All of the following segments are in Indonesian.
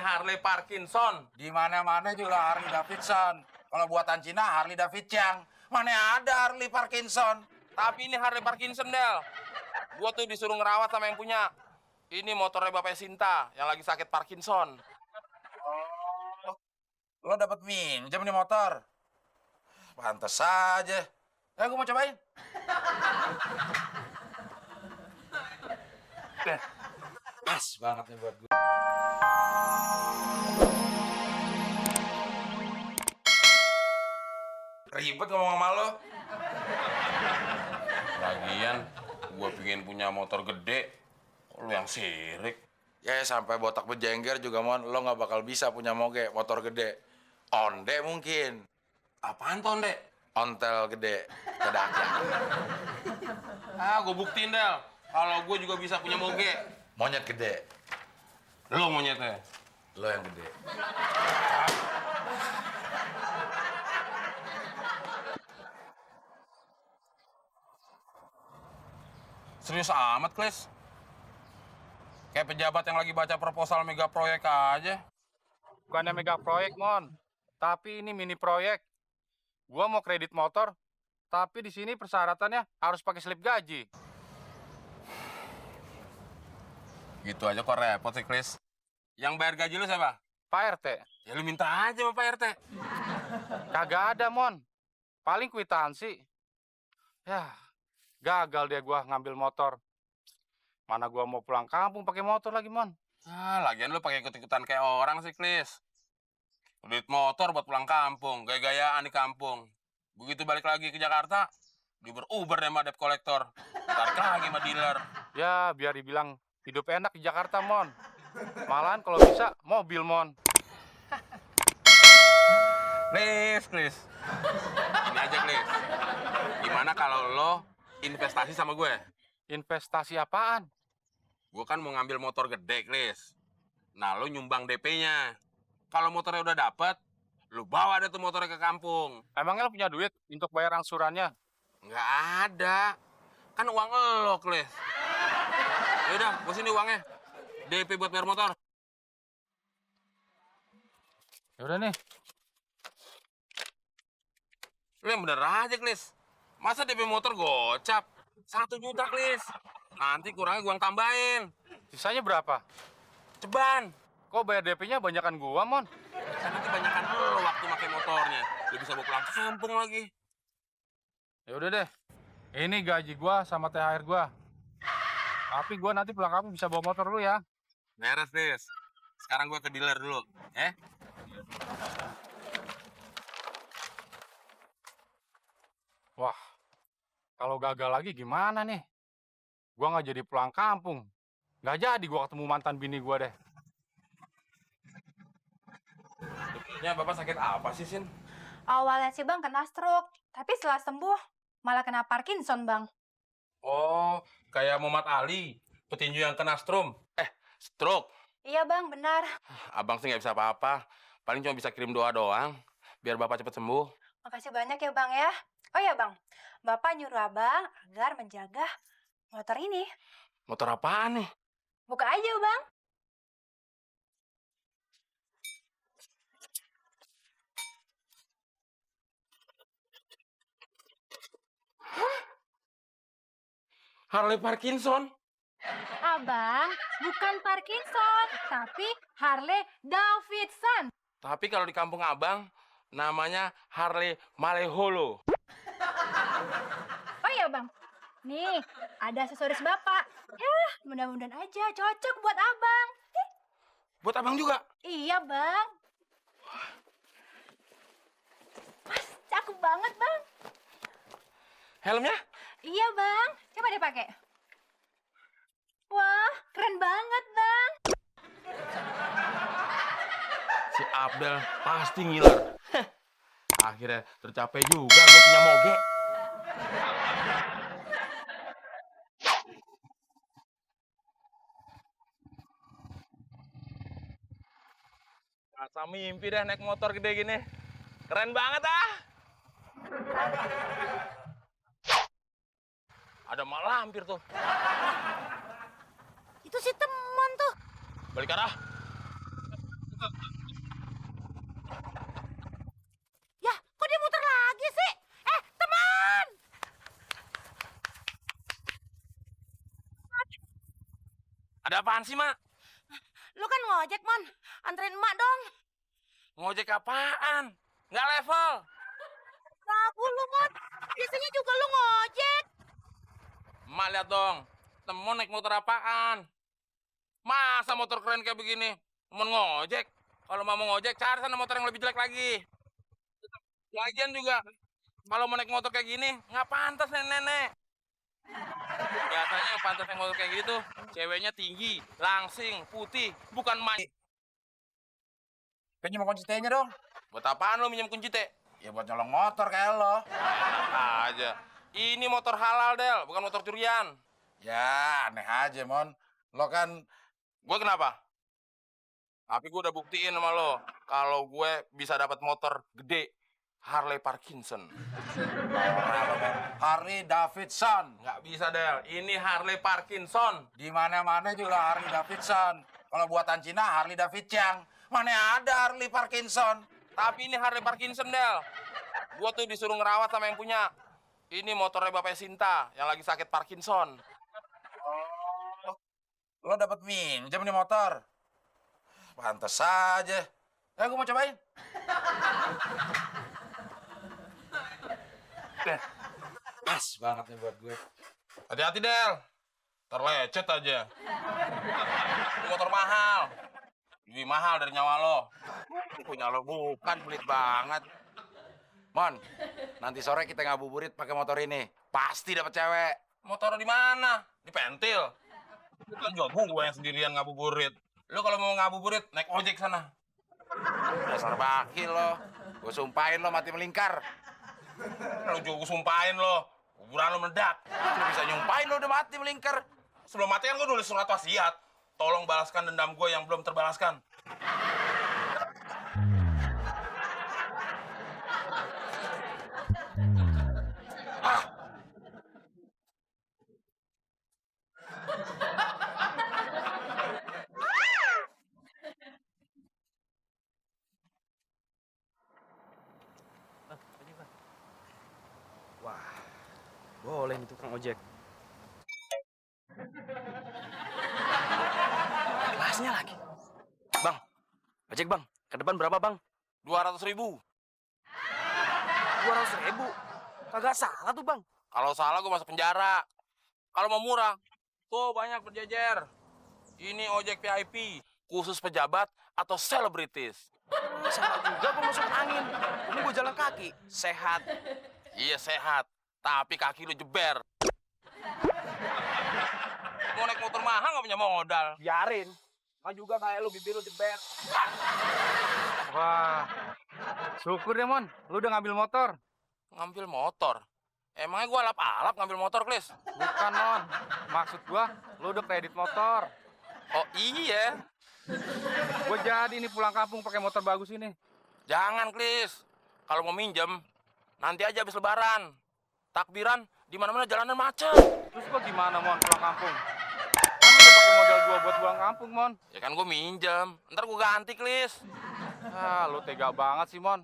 Harley Parkinson. Di mana-mana juga Harley Davidson. Kalau buatan Cina Harley Davidson. Mana ada Harley Parkinson? Tapi ini Harley Parkinson, Del. Gua tuh disuruh ngerawat sama yang punya. Ini motornya Bapak Sinta yang lagi sakit Parkinson. Oh, lo dapat minjem nih motor? Pantes saja. Gue mau cobain. Pas banget nih buat gue. Ribet ngomong sama lo. Lagian, gua pengen punya motor gede. Kok lu yang sirik? Ya sampai botak bejengger juga mon, lo nggak bakal bisa punya motor gede. Onde mungkin. Apaan tuh, Dek? Ontel gede, kedaknya. Gua buktiin, Del. Kalau gua juga bisa punya moge. Monyet gede, Lu monyetnya. lo yang gede. Serius amat, Klis. Kayak pejabat yang lagi baca proposal mega proyek aja. Bukannya mega proyek, Mon. Tapi ini mini proyek. Gua mau kredit motor, tapi di sini persyaratannya harus pakai slip gaji. Gitu aja kok repot sih, Klis. Yang bayar gaji lu siapa? Pak RT, Ya lu minta aja sama Pak RT. kagak ada, Mon. Paling kwitansi. Ya, gagal dia gua ngambil motor. Mana gua mau pulang kampung pakai motor lagi, Mon. Lagian lu pakai ikut-ikutan kayak orang sih, Klis. Duit motor buat pulang kampung, gaya-gayaan di kampung. Begitu balik lagi ke Jakarta, diuber-uber deh sama debt collector. Tarik lagi sama dealer. Ya, biar dibilang hidup enak di Jakarta, Mon. Malahan kalau bisa mobil, Mon. Klis. Ini aja, Klis. Gimana kalau lo investasi sama gue? Investasi apaan? Gue kan mau ngambil motor gede, Klis. Nah, lo nyumbang DP-nya. Kalau motornya udah dapet, lo bawa deh tuh motornya ke kampung. Emangnya lo punya duit untuk bayar angsurannya? Nggak ada. Kan uang lo, Klis. Yaudah, gue sini uangnya. DP buat bayar motor. Yaudah nih. Lo yang bener aja, Klis. Masa DP motor gocap? 1 juta, Klis. Nanti kurangnya gue yang tambahin. Sisanya berapa? Ceban. Kok bayar DP-nya banyakan gua, Mon? Kan nanti banyakan lo waktu pakai motornya. Lo bisa bawa pulang kampung lagi. Ya udah deh. Ini gaji gua sama THR gua. Tapi gua nanti pulang kampung bisa bawa motor lu ya. Beres, Klis. Sekarang gue ke dealer dulu. Wah, kalau gagal lagi gimana nih? Gua nggak jadi pulang kampung. Nggak jadi gua ketemu mantan bini gua deh. Ya, Bapak sakit apa sih, Sin? Awalnya sih Bang kena stroke, tapi setelah sembuh malah kena Parkinson, Bang. Oh, kayak Muhammad Ali, petinju yang kena stroke. Iya Bang, benar. Abang sih nggak bisa apa-apa. Paling cuma bisa kirim doa doang, biar Bapak cepat sembuh. Makasih banyak ya Bang ya. Oh ya Bang, Bapak nyuruh Abang agar menjaga motor ini. Motor apaan nih? Buka aja Bang. Harley Parkinson. Abang, bukan Parkinson, tapi Harley Davidson. Tapi kalau di kampung Abang, namanya Harley Maleholo. Oh iya Bang, nih ada aksesoris Bapak. Ya, mudah-mudahan aja cocok buat Abang. Buat Abang juga? Iya Bang. Mas, cakep banget Bang. Helmnya? Iya Bang, coba deh pakai. Wah, keren banget Bang. Si Abdel pasti ngiler. Akhirnya tercapai juga gue punya moge. Masa mimpi dah naik motor gede gini. Keren banget ah. Ada mak lampir tuh. Itu si teman tuh. Balik arah. Yah, kok dia muter lagi sih? Teman! Ada apaan sih, Mak? Lu kan ngojek, Mon. Anterin emak dong. Ngojek apaan? Nggak level. Ragu lu, Mon. Biasanya juga lu ngojek. Emak lihat dong. Temen naik motor apaan? Masa motor keren kayak begini? Mau ngojek? Kalau mau ngojek, cari sana motor yang lebih jelek lagi. Lagian juga, kalau mau naik motor kayak gini, nggak pantas nenek-nenek. Biasanya yang pantas naik motor kayak gitu, ceweknya tinggi, langsing, putih, bukan main. Pinjam kunci T-nya dong. Buat apaan lo minjem kunci teh? Ya buat nyolong motor kayak lo. Enak aja. Ini motor halal, Del, bukan motor curian. Ya, aneh aja, Mon. Lo kan Gue kenapa? Tapi gue udah buktiin sama lo, kalau gue bisa dapat motor gede, Harley Parkinson. Harley Davidson. Nggak bisa, Del. Ini Harley Parkinson. Di mana-mana juga Harley Davidson. Kalau buatan Cina Harley Davidson. Mana ada Harley Parkinson? Tapi ini Harley Parkinson, Del. Gue tuh disuruh ngerawat sama yang punya. Ini motornya Bapak Sinta yang lagi sakit Parkinson. Lo dapat minjem nih motor. Pantes aja. Gue mau cobain. Pas banget nih buat gue. Hati-hati, Del. Terlecet aja. Ini motor mahal. Lebih mahal dari nyawa lo. Punya lo bukan, pelit banget. Mon, nanti sore kita ngabuburit pakai motor ini. Pasti dapat cewek. Motor di mana? Di pentil. Bukan juga gue yang sendirian ngabuburit. Lo kalau mau ngabuburit, naik ojek sana. Dasar bakil lo. Gue sumpahin lo mati melingkar. Lo juga gue sumpahin lo. Kuburan lo meledak. Lu bisa nyumpahin lo udah mati melingkar. Sebelum mati kan gue nulis surat wasiat. Tolong balaskan dendam gue yang belum terbalaskan. Boleh nih tukang ojek. Kelasnya lagi. Bang, ojek bang. Ke depan berapa bang? 200.000. 200.000. Kagak salah tuh bang. Kalau salah gue masuk penjara. Kalau mau murah, tuh banyak berjejer. Ini ojek VIP, khusus pejabat atau selebritis. Salah juga gue masuk angin. Ini gue jalan kaki. Sehat. Iya sehat, tapi kaki lu jeber. Mau naik motor mahal nggak punya modal. Biarin. Kan juga kayak lu bibir lu jebet. Wah, syukur deh, Mon. Lu udah ngambil motor. Ngambil motor? Emangnya gua alap-alap ngambil motor, Klis? Bukan, Mon. Maksud gua, lu udah kredit motor. Oh iya. Gua jadi nih pulang kampung pakai motor bagus ini. Jangan, Klis. Kalau mau minjem, nanti aja habis lebaran. Takbiran, di mana-mana jalanan macet. Terus gua gimana, Mon, pulang kampung? Kan udah pakai modal gua buat pulang kampung, Mon. Ya kan gua minjem. Ntar gua ganti, Klis. Ah, lu tega banget sih, Mon.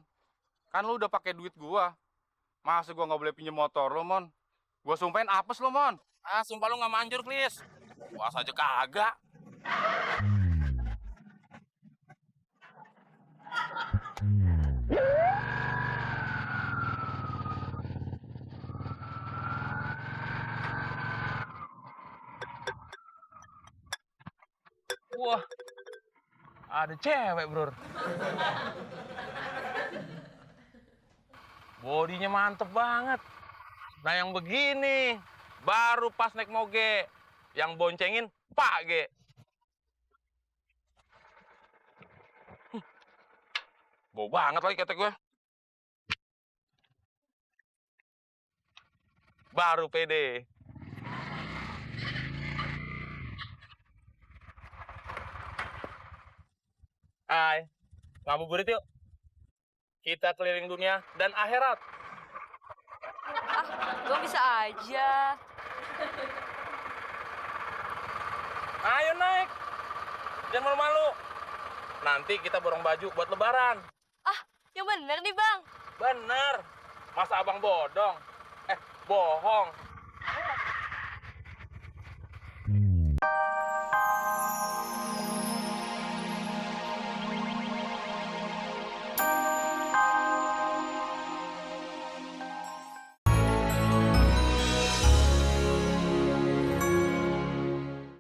Kan lu udah pakai duit gua. Masa gua nggak boleh pinjem motor lu, Mon? Gua sumpahin apes lu, Mon. Ah, sumpah lu nggak manjur, Klis. Puas aja kagak. Wah, ada cewek, bro. Bodinya mantep banget. Nah, yang begini baru pas naik moge. Yang boncengin Pak G. Bau banget lagi kata gue. Baru pede. Hai, ngabuburit yuk. Kita keliling dunia dan akhirat. Gue bisa aja. Ayo naik. Jangan malu-malu. Nanti kita borong baju buat lebaran. Yang bener nih bang. Bener. Masa abang bodong? Bohong.